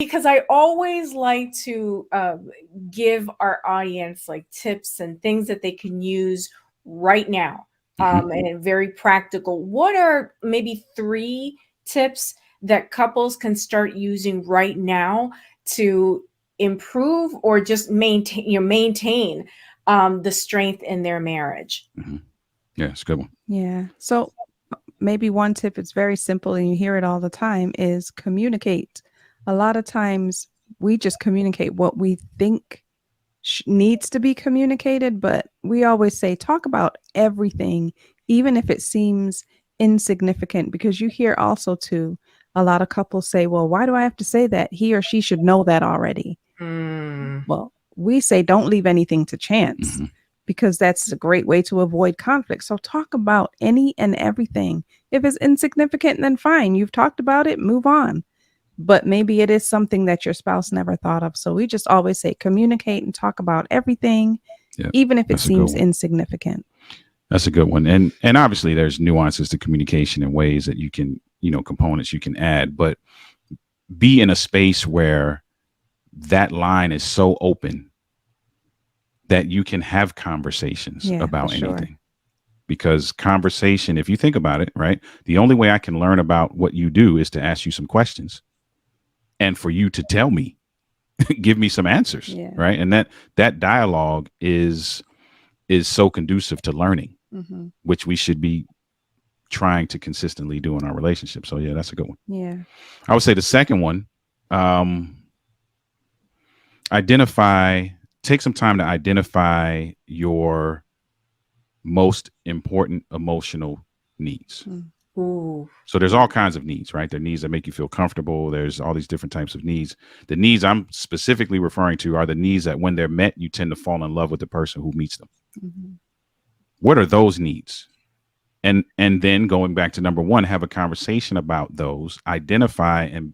because I always like to give our audience like tips and things that they can use right now, Hmm. and very practical. What are maybe three tips that couples can start using right now to improve or just maintain the strength in their marriage? Hmm. Yeah, it's a good one. Yeah. So maybe one tip, it's very simple and you hear it all the time, is communicate. A lot of times we just communicate what we think needs to be communicated, but we always say talk about everything, even if it seems insignificant, because you hear also too a lot of couples say, well, why do I have to say that? He or she should know that already. Mm. Well, we say don't leave anything to chance Hmm. because that's a great way to avoid conflict. So talk about any and everything. If it's insignificant, then fine. You've talked about it, move on. But maybe it is something that your spouse never thought of. So we just always say communicate and talk about everything, Yeah, even if it that's a good seems one. insignificant. That's a good one. And obviously there's nuances to communication and ways that you can, components you can add, but be in a space where that line is so open that you can have conversations Yeah, for about sure. anything. Because conversation, if you think about it, right, the only way I can learn about what you do is to ask you some questions and for you to tell me, give me some answers, Yeah. right? And that dialogue is so conducive to learning, Mm-hmm. which we should be trying to consistently do in our relationship. So yeah, that's a good one. Yeah. I would say the second one, um, identify, take some time to identify your most important emotional needs. Mm. Ooh. So there's all kinds of needs, right? There are needs that make you feel comfortable. There's all these different types of needs. The needs I'm specifically referring to are the needs that when they're met, you tend to fall in love with the person who meets them. Mm-hmm. What are those needs? And then going back to number one, have a conversation about those, identify and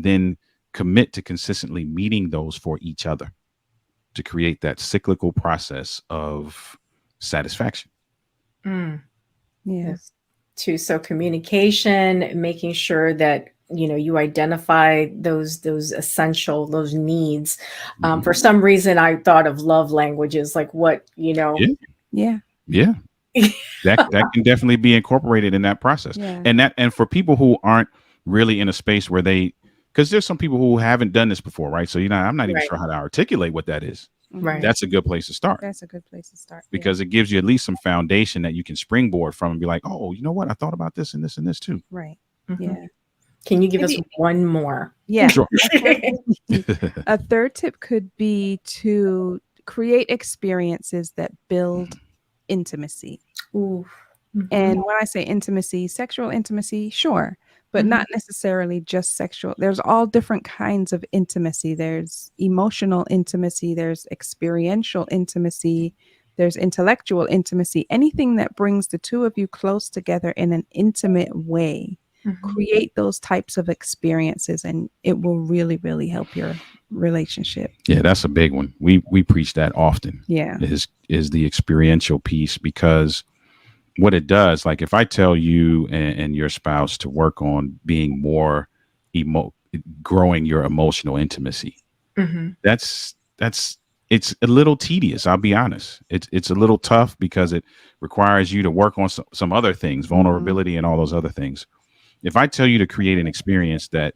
then commit to consistently meeting those for each other to create that cyclical process of satisfaction. Mm. Yeah. Yes. Too. So communication, making sure that you identify those essential those needs. Hmm. For some reason, I thought of love languages, like what Yeah, Yeah. yeah. That can definitely be incorporated in that process. Yeah. And for people who aren't really in a space where they, because there's some people who haven't done this before, right? So I'm not even Right, sure how to articulate what that is. Mm-hmm. right. That's a good place to start That's a good place to start. Yeah. because it gives you at least some foundation that you can springboard from and be like, oh, you know what? I thought about this and this too. Right. Mhm. Yeah. Can you give us Maybe, one more? yeah. Sure. A third tip could be to create experiences that build intimacy. Ooh. Mhm, And when I say intimacy, sexual intimacy, sure, but mhm, not necessarily just sexual. There's all different kinds of intimacy. There's emotional intimacy, there's experiential intimacy, there's intellectual intimacy. Anything that brings the two of you close together in an intimate way. mhm. Create those types of experiences and it will really, really help your relationship. Yeah, that's a big one. We preach that often. Yeah. Is the experiential piece because what it does, like if I tell you and your spouse to work on being more emo, growing your emotional intimacy, Mhm. that's it's a little tedious. I'll be honest. It's a little tough because it requires you to work on some other things, Mhm. vulnerability, and all those other things. If I tell you to create an experience that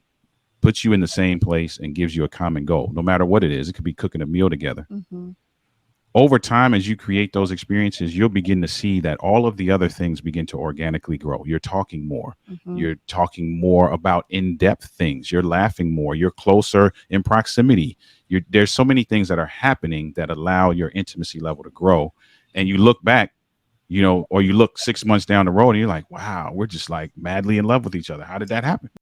puts you in the same place and gives you a common goal, no matter what it is, it could be cooking a meal together. Mhm. Over time, as you create those experiences, you'll begin to see that all of the other things begin to organically grow. You're talking more. Mhm. You're talking more about in-depth things. You're laughing more. You're closer in proximity. There's so many things that are happening that allow your intimacy level to grow. And you look back, or you look 6 months down the road and you're like, wow, we're just like madly in love with each other. How did that happen?